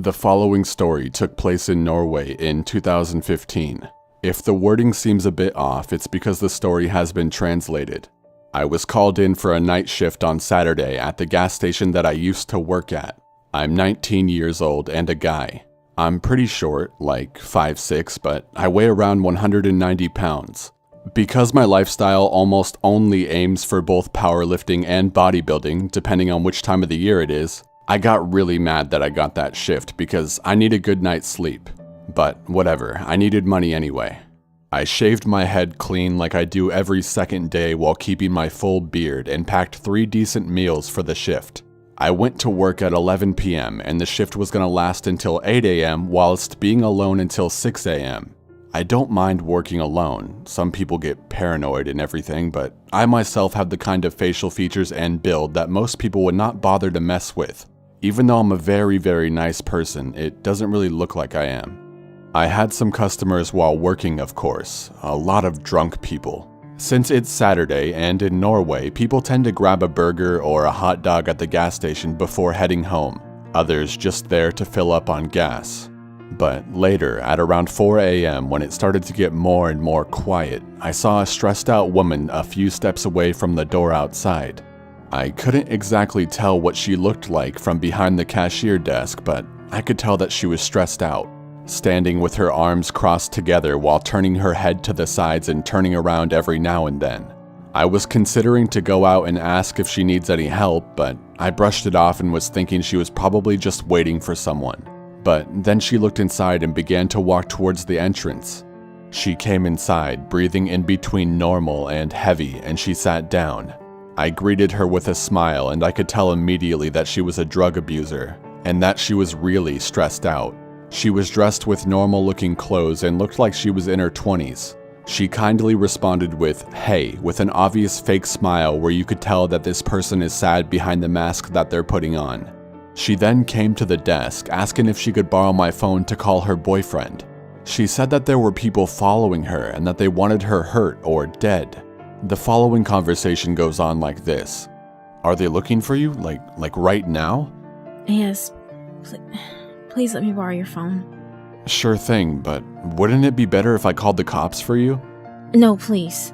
The following story took place in Norway in 2015. If the wording seems a bit off, it's because the story has been translated. I was called in for a night shift on Saturday at the gas station that I used to work at. I'm 19 years old and a guy. I'm pretty short, like 5'6", but I weigh around 190 pounds. Because my lifestyle almost only aims for both powerlifting and bodybuilding, depending on which time of the year it is, I got really mad that I got that shift because I need a good night's sleep. But whatever, I needed money anyway. I shaved my head clean like I do every second day while keeping my full beard and packed 3 decent meals for the shift. I went to work at 11 p.m. and the shift was gonna last until 8 a.m. whilst being alone until 6 a.m. I don't mind working alone. Some people get paranoid and everything, but I myself have the kind of facial features and build that most people would not bother to mess with. Even though I'm a very nice person, it doesn't really look like I am. I had some customers while working, of course, a lot of drunk people. Since it's Saturday and in Norway, people tend to grab a burger or a hot dog at the gas station before heading home, others just there to fill up on gas. But later, at around 4 a.m. when it started to get more and more quiet, I saw a stressed out woman a few steps away from the door outside. I couldn't exactly tell what she looked like from behind the cashier desk, but I could tell that she was stressed out, standing with her arms crossed together while turning her head to the sides and turning around every now and then. I was considering to go out and ask if she needs any help, but I brushed it off and was thinking she was probably just waiting for someone. But then she looked inside and began to walk towards the entrance. She came inside, breathing in between normal and heavy, and she sat down. I greeted her with a smile, and I could tell immediately that she was a drug abuser, and that she was really stressed out. She was dressed with normal-looking clothes and looked like she was in her 20s. She kindly responded with, "Hey," with an obvious fake smile where you could tell that this person is sad behind the mask that they're putting on. She then came to the desk, asking if she could borrow my phone to call her boyfriend. She said that there were people following her and that they wanted her hurt or dead. The following conversation goes on like this. "Are they looking for you? Like right now?" Yes. Please let me borrow your phone. "Sure thing, but wouldn't it be better if I called the cops for you?" No, please.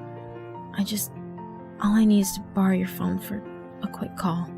All I need is to borrow your phone for a quick call.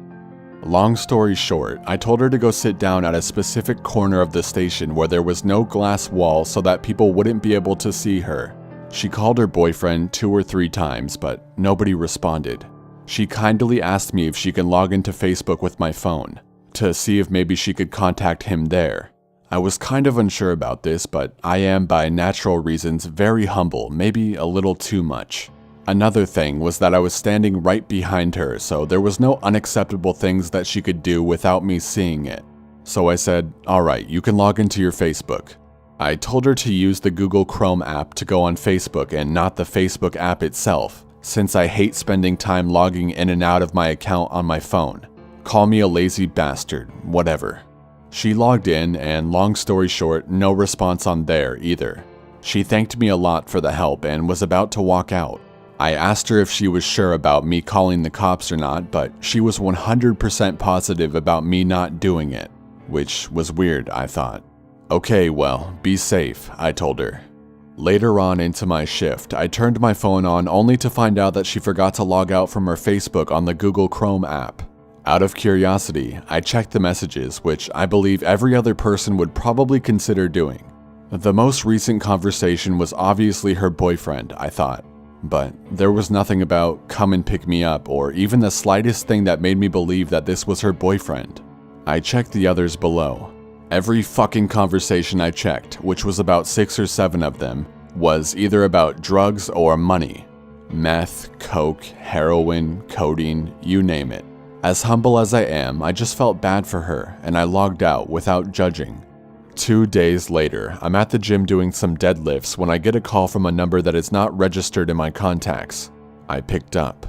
Long story short, I told her to go sit down at a specific corner of the station where there was no glass wall so that people wouldn't be able to see her. She called her boyfriend 2 or 3 times, but nobody responded. She kindly asked me if she can log into Facebook with my phone, to see if maybe she could contact him there. I was kind of unsure about this, but I am by natural reasons very humble, maybe a little too much. Another thing was that I was standing right behind her, so there was no unacceptable things that she could do without me seeing it. So I said, "Alright, you can log into your Facebook." I told her to use the Google Chrome app to go on Facebook and not the Facebook app itself, since I hate spending time logging in and out of my account on my phone. Call me a lazy bastard, whatever. She logged in, and long story short, no response on there either. She thanked me a lot for the help and was about to walk out. I asked her if she was sure about me calling the cops or not, but she was 100% positive about me not doing it, which was weird, I thought. "Okay, well, be safe," I told her. Later on into my shift, I turned my phone on only to find out that she forgot to log out from her Facebook on the Google Chrome app. Out of curiosity, I checked the messages, which I believe every other person would probably consider doing. The most recent conversation was obviously her boyfriend, I thought. But there was nothing about "come and pick me up" or even the slightest thing that made me believe that this was her boyfriend. I checked the others below. Every fucking conversation I checked, which was about 6 or 7 of them, was either about drugs or money. Meth, coke, heroin, codeine, you name it. As humble as I am, I just felt bad for her, and I logged out without judging. 2 days later, I'm at the gym doing some deadlifts when I get a call from a number that is not registered in my contacts. I picked up.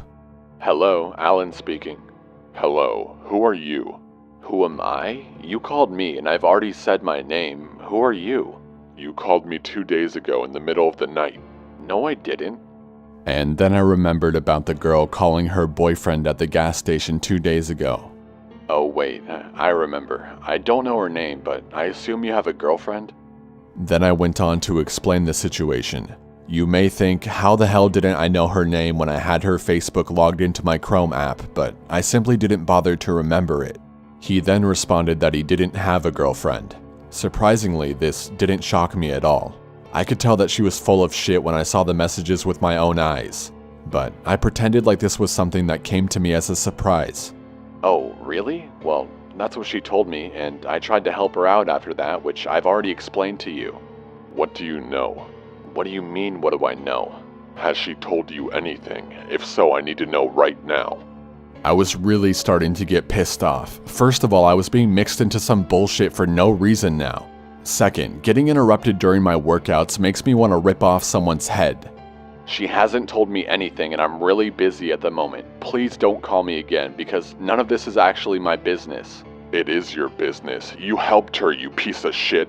"Hello, Alan speaking." "Hello, who are you?" "Who am I? You called me and I've already said my name. Who are you?" "You called me 2 days ago in the middle of the night." "No, I didn't." And then I remembered about the girl calling her boyfriend at the gas station 2 days ago. Oh wait, I remember. I don't know her name, but I assume you have a girlfriend? Then I went on to explain the situation. You may think, how the hell didn't I know her name when I had her Facebook logged into my Chrome app, but I simply didn't bother to remember it. He then responded that he didn't have a girlfriend. Surprisingly, this didn't shock me at all. I could tell that she was full of shit when I saw the messages with my own eyes, but I pretended like this was something that came to me as a surprise. Oh, really? Well, that's what she told me, and I tried to help her out after that, which I've already explained to you. What do you know? What do you mean, what do I know? Has she told you anything? If so, I need to know right now. I was really starting to get pissed off. First of all, I was being mixed into some bullshit for no reason now. Second, getting interrupted during my workouts makes me want to rip off someone's head. She hasn't told me anything and I'm really busy at the moment. Please don't call me again because none of this is actually my business. It is your business. You helped her, you piece of shit.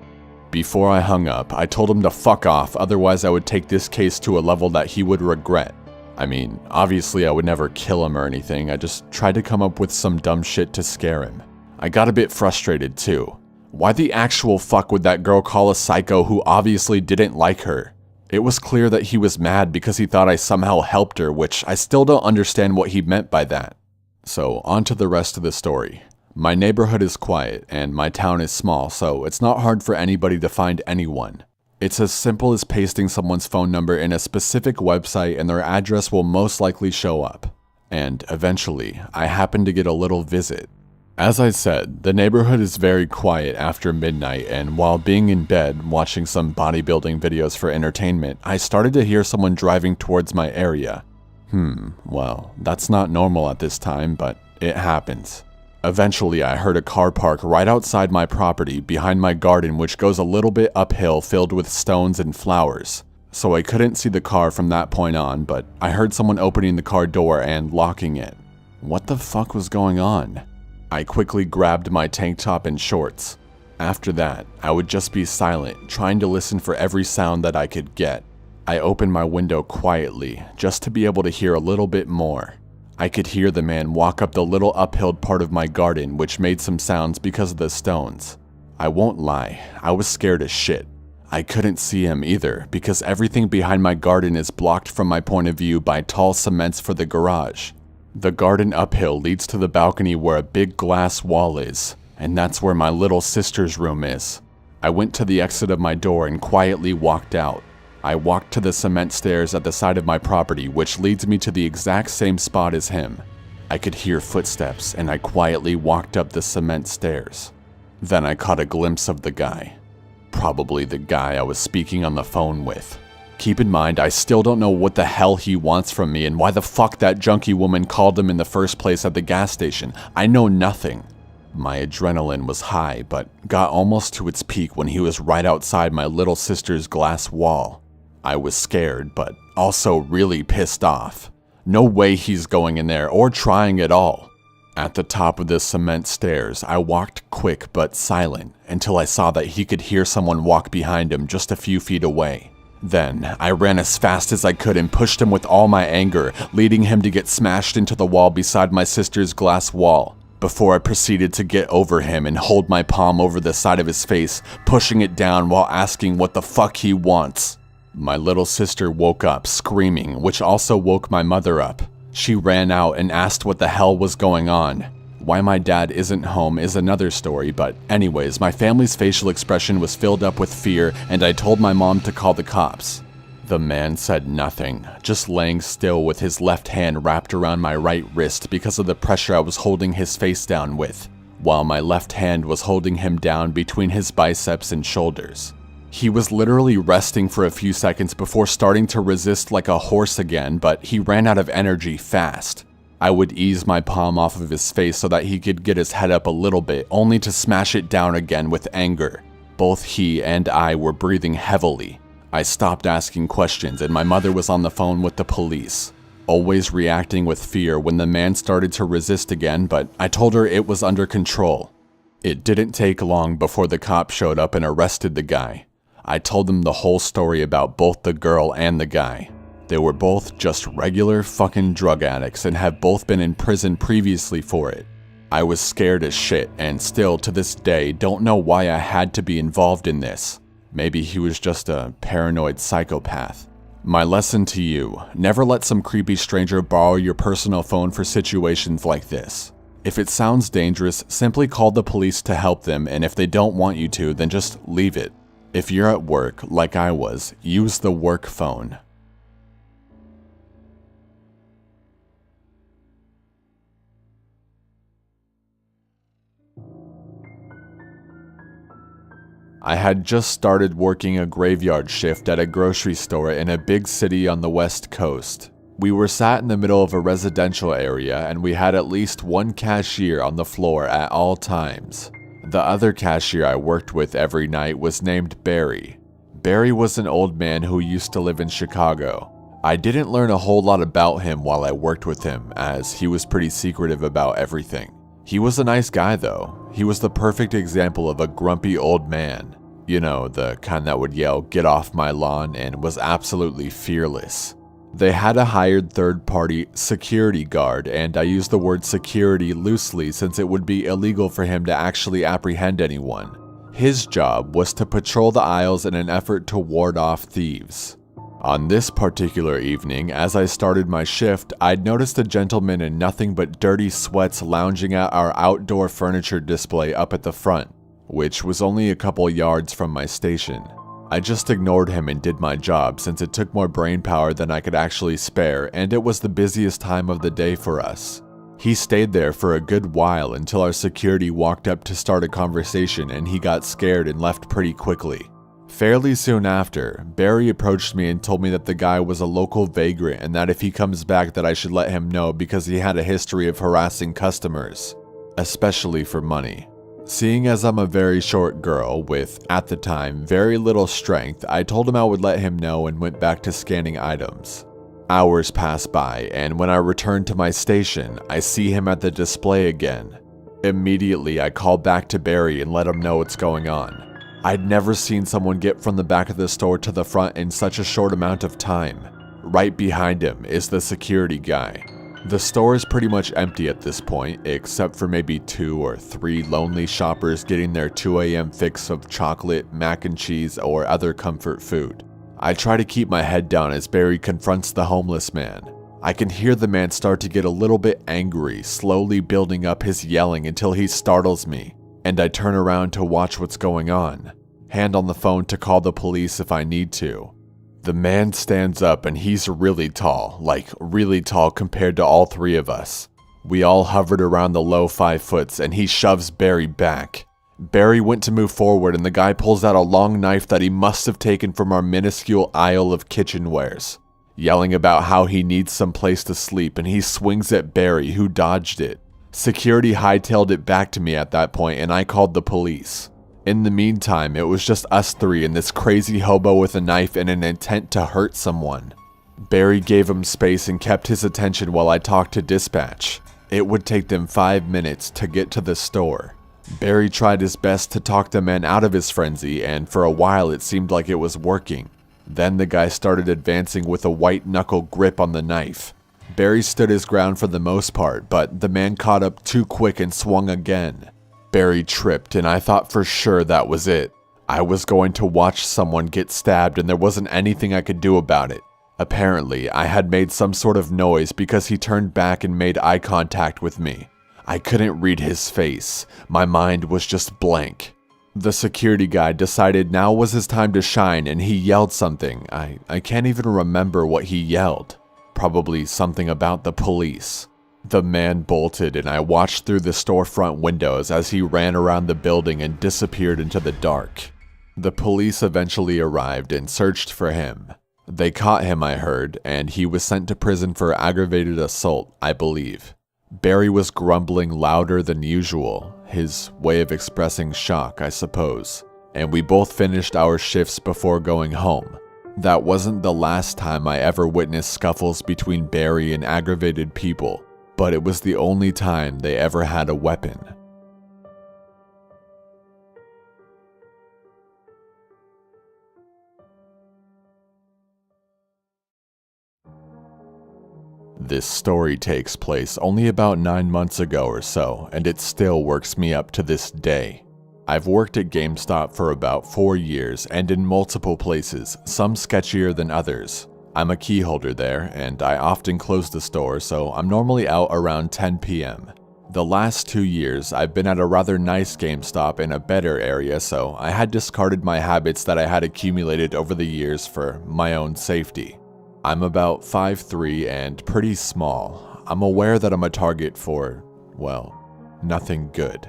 Before I hung up, I told him to fuck off, otherwise I would take this case to a level that he would regret. I mean, obviously I would never kill him or anything, I just tried to come up with some dumb shit to scare him. I got a bit frustrated too. Why the actual fuck would that girl call a psycho who obviously didn't like her? It was clear that he was mad because he thought I somehow helped her, which I still don't understand what he meant by that. So, on to the rest of the story. My neighborhood is quiet, and my town is small, so it's not hard for anybody to find anyone. It's as simple as pasting someone's phone number in a specific website and their address will most likely show up. And eventually, I happened to get a little visit. As I said, the neighborhood is very quiet after midnight, and while being in bed watching some bodybuilding videos for entertainment, I started to hear someone driving towards my area. Well, that's not normal at this time, but it happens. Eventually, I heard a car park right outside my property behind my garden, which goes a little bit uphill filled with stones and flowers. So I couldn't see the car from that point on, but I heard someone opening the car door and locking it. What the fuck was going on? I quickly grabbed my tank top and shorts. After that, I would just be silent, trying to listen for every sound that I could get. I opened my window quietly, just to be able to hear a little bit more. I could hear the man walk up the little uphill part of my garden, which made some sounds because of the stones. I won't lie, I was scared as shit. I couldn't see him either, because everything behind my garden is blocked from my point of view by tall cements for the garage. The garden uphill leads to the balcony where a big glass wall is, and that's where my little sister's room is. I went to the exit of my door and quietly walked out. I walked to the cement stairs at the side of my property, which leads me to the exact same spot as him. I could hear footsteps, and I quietly walked up the cement stairs. Then I caught a glimpse of the guy. Probably the guy I was speaking on the phone with. Keep in mind, I still don't know what the hell he wants from me and why the fuck that junkie woman called him in the first place at the gas station. I know nothing. My adrenaline was high, but got almost to its peak when he was right outside my little sister's glass wall. I was scared, but also really pissed off. No way he's going in there or trying at all. At the top of the cement stairs, I walked quick but silent until I saw that he could hear someone walk behind him just a few feet away. Then, I ran as fast as I could and pushed him with all my anger, leading him to get smashed into the wall beside my sister's glass wall, before I proceeded to get over him and hold my palm over the side of his face, pushing it down while asking what the fuck he wants. My little sister woke up, screaming, which also woke my mother up. She ran out and asked what the hell was going on. Why my dad isn't home is another story, but anyways, my family's facial expression was filled up with fear and I told my mom to call the cops. The man said nothing, just laying still with his left hand wrapped around my right wrist because of the pressure I was holding his face down with, while my left hand was holding him down between his biceps and shoulders. He was literally resting for a few seconds before starting to resist like a horse again, but he ran out of energy fast. I would ease my palm off of his face so that he could get his head up a little bit, only to smash it down again with anger. Both he and I were breathing heavily. I stopped asking questions and my mother was on the phone with the police, always reacting with fear when the man started to resist again, but I told her it was under control. It didn't take long before the cops showed up and arrested the guy. I told them the whole story about both the girl and the guy. They were both just regular fucking drug addicts and have both been in prison previously for it. I was scared as shit and still to this day don't know why I had to be involved in this. Maybe he was just a paranoid psychopath. My lesson to you, never let some creepy stranger borrow your personal phone for situations like this. If it sounds dangerous, simply call the police to help them, and if they don't want you to, then just leave it. If you're at work, like I was, use the work phone. I had just started working a graveyard shift at a grocery store in a big city on the West Coast. We were sat in the middle of a residential area and we had at least one cashier on the floor at all times. The other cashier I worked with every night was named Barry. Barry was an old man who used to live in Chicago. I didn't learn a whole lot about him while I worked with him, as he was pretty secretive about everything. He was a nice guy though. He was the perfect example of a grumpy old man. You know, the kind that would yell, "Get off my lawn," and was absolutely fearless. They had a hired third-party security guard, and I use the word security loosely since it would be illegal for him to actually apprehend anyone. His job was to patrol the aisles in an effort to ward off thieves. On this particular evening, as I started my shift, I'd noticed a gentleman in nothing but dirty sweats lounging at our outdoor furniture display up at the front, which was only a couple yards from my station. I just ignored him and did my job since it took more brain power than I could actually spare, and it was the busiest time of the day for us. He stayed there for a good while until our security walked up to start a conversation and he got scared and left pretty quickly. Fairly soon after, Barry approached me and told me that the guy was a local vagrant and that if he comes back that I should let him know because he had a history of harassing customers, especially for money. Seeing as I'm a very short girl with, at the time, very little strength, I told him I would let him know and went back to scanning items. Hours passed by, and when I returned to my station, I see him at the display again. Immediately, I called back to Barry and let him know what's going on. I'd never seen someone get from the back of the store to the front in such a short amount of time. Right behind him is the security guy. The store is pretty much empty at this point, except for maybe 2 or 3 lonely shoppers getting their 2 a.m. fix of chocolate, mac and cheese, or other comfort food. I try to keep my head down as Barry confronts the homeless man. I can hear the man start to get a little bit angry, slowly building up his yelling until he startles me, and I turn around to watch what's going on. Hand on the phone to call the police if I need to. The man stands up and he's really tall, like really tall compared to all 3 of us. We all hovered around the low 5 foots and he shoves Barry back. Barry went to move forward and the guy pulls out a long knife that he must have taken from our minuscule aisle of kitchenwares, yelling about how he needs some place to sleep, and he swings at Barry, who dodged it. Security hightailed it back to me at that point and I called the police. In the meantime, it was just us 3 and this crazy hobo with a knife and an intent to hurt someone. Barry gave him space and kept his attention while I talked to dispatch. It would take them 5 minutes to get to the store. Barry tried his best to talk the man out of his frenzy, and for a while it seemed like it was working. Then the guy started advancing with a white-knuckle grip on the knife. Barry stood his ground for the most part, but the man caught up too quick and swung again. Barry tripped, and I thought for sure that was it. I was going to watch someone get stabbed and there wasn't anything I could do about it. Apparently, I had made some sort of noise because he turned back and made eye contact with me. I couldn't read his face. My mind was just blank. The security guy decided now was his time to shine and he yelled something. I can't even remember what he yelled. Probably something about the police. The man bolted and I watched through the storefront windows as he ran around the building and disappeared into the dark. The police eventually arrived and searched for him. They caught him, I heard, and he was sent to prison for aggravated assault, I believe. Barry was grumbling louder than usual, his way of expressing shock, I suppose, and we both finished our shifts before going home. That wasn't the last time I ever witnessed scuffles between Barry and aggravated people, but it was the only time they ever had a weapon. This story takes place only about 9 months ago or so, and it still works me up to this day. I've worked at GameStop for about 4 years and in multiple places, some sketchier than others. I'm a key holder there, and I often close the store, so I'm normally out around 10 p.m. The last 2 years, I've been at a rather nice GameStop in a better area, so I had discarded my habits that I had accumulated over the years for my own safety. I'm about 5'3" and pretty small. I'm aware that I'm a target for, well, nothing good.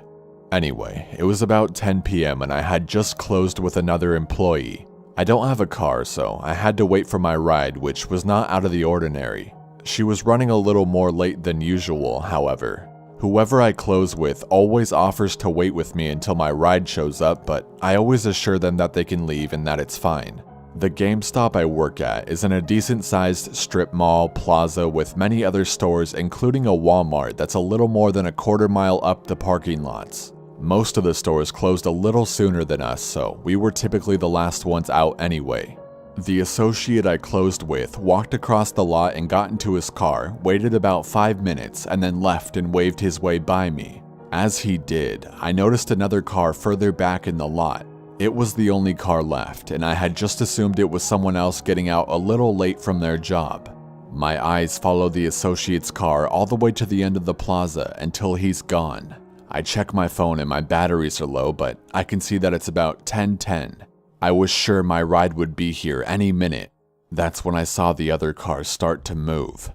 Anyway, it was about 10 p.m. and I had just closed with another employee. I don't have a car, so I had to wait for my ride, which was not out of the ordinary. She was running a little more late than usual, however. Whoever I close with always offers to wait with me until my ride shows up, but I always assure them that they can leave and that it's fine. The GameStop I work at is in a decent-sized strip mall plaza with many other stores, including a Walmart that's a little more than a quarter-mile up the parking lots. Most of the stores closed a little sooner than us, so we were typically the last ones out anyway. The associate I closed with walked across the lot and got into his car, waited about 5 minutes, and then left and waved his way by me. As he did, I noticed another car further back in the lot. It was the only car left, and I had just assumed it was someone else getting out a little late from their job. My eyes followed the associate's car all the way to the end of the plaza until he's gone. I check my phone and my batteries are low, but I can see that it's about 10:10. I was sure my ride would be here any minute. That's when I saw the other cars start to move.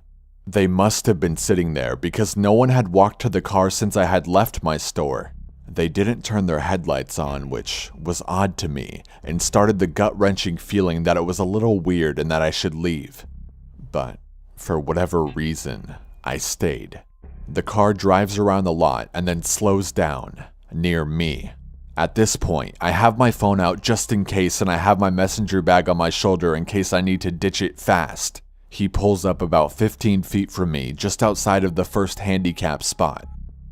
They must have been sitting there because no one had walked to the car since I had left my store. They didn't turn their headlights on, which was odd to me, and started the gut-wrenching feeling that it was a little weird and that I should leave. But, for whatever reason, I stayed. The car drives around the lot and then slows down, near me. At this point, I have my phone out just in case, and I have my messenger bag on my shoulder in case I need to ditch it fast. He pulls up about 15 feet from me, just outside of the first handicap spot.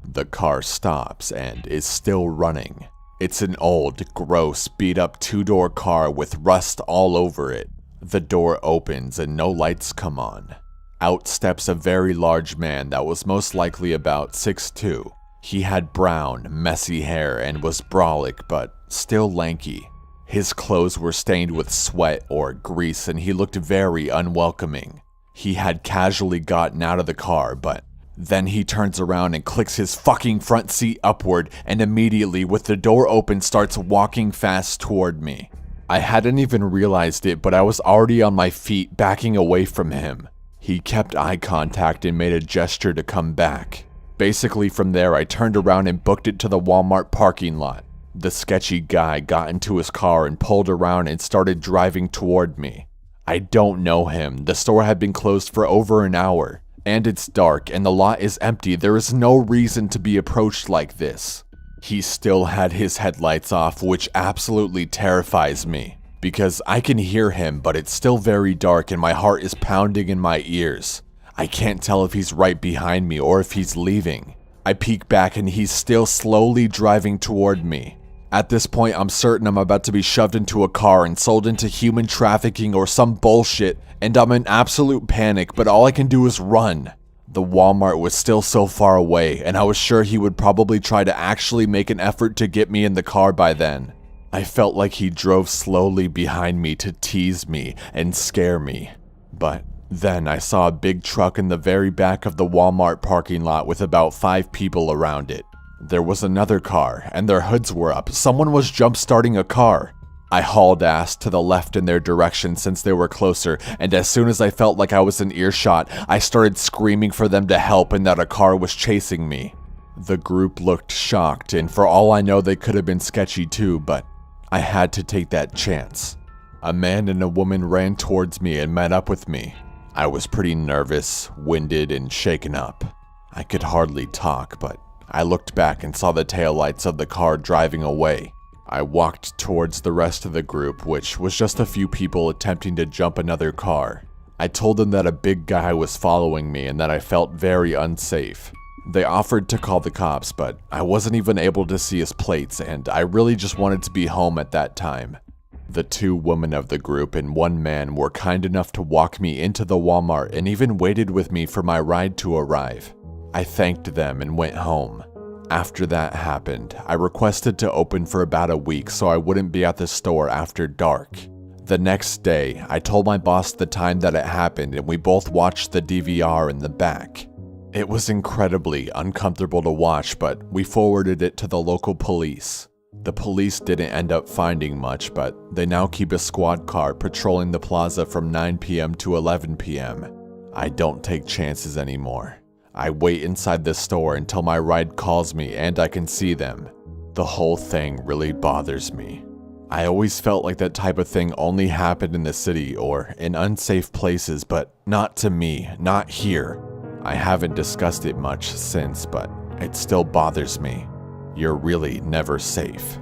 The car stops and is still running. It's an old, gross, beat-up two-door car with rust all over it. The door opens and no lights come on. Out steps a very large man that was most likely about 6'2". He had brown, messy hair and was brolic but still lanky. His clothes were stained with sweat or grease and he looked very unwelcoming. He had casually gotten out of the car, but then he turns around and clicks his fucking front seat upward and immediately, with the door open, starts walking fast toward me. I hadn't even realized it, but I was already on my feet, backing away from him. He kept eye contact and made a gesture to come back. Basically from there, I turned around and booked it to the Walmart parking lot. The sketchy guy got into his car and pulled around and started driving toward me. I don't know him. The store had been closed for over an hour. And it's dark and the lot is empty. There is no reason to be approached like this. He still had his headlights off, which absolutely terrifies me. Because I can hear him, but it's still very dark and my heart is pounding in my ears. I can't tell if he's right behind me or if he's leaving. I peek back and he's still slowly driving toward me. At this point, I'm certain I'm about to be shoved into a car and sold into human trafficking or some bullshit, and I'm in absolute panic, but all I can do is run. The Walmart was still so far away, and I was sure he would probably try to actually make an effort to get me in the car by then. I felt like he drove slowly behind me to tease me and scare me. But then I saw a big truck in the very back of the Walmart parking lot with about 5 people around it. There was another car, and their hoods were up. Someone was jump-starting a car. I hauled ass to the left in their direction since they were closer, and as soon as I felt like I was in earshot, I started screaming for them to help and that a car was chasing me. The group looked shocked, and for all I know they could have been sketchy too, but I had to take that chance. A man and a woman ran towards me and met up with me. I was pretty nervous, winded, and shaken up. I could hardly talk, but I looked back and saw the taillights of the car driving away. I walked towards the rest of the group, which was just a few people attempting to jump another car. I told them that a big guy was following me and that I felt very unsafe. They offered to call the cops, but I wasn't even able to see his plates, and I really just wanted to be home at that time. The 2 women of the group and 1 man were kind enough to walk me into the Walmart and even waited with me for my ride to arrive. I thanked them and went home. After that happened, I requested to open for about a week so I wouldn't be at the store after dark. The next day, I told my boss the time that it happened and we both watched the DVR in the back. It was incredibly uncomfortable to watch, but we forwarded it to the local police. The police didn't end up finding much, but they now keep a squad car patrolling the plaza from 9 p.m. to 11 p.m. I don't take chances anymore. I wait inside the store until my ride calls me and I can see them. The whole thing really bothers me. I always felt like that type of thing only happened in the city or in unsafe places, but not to me, not here. I haven't discussed it much since, but it still bothers me. You're really never safe.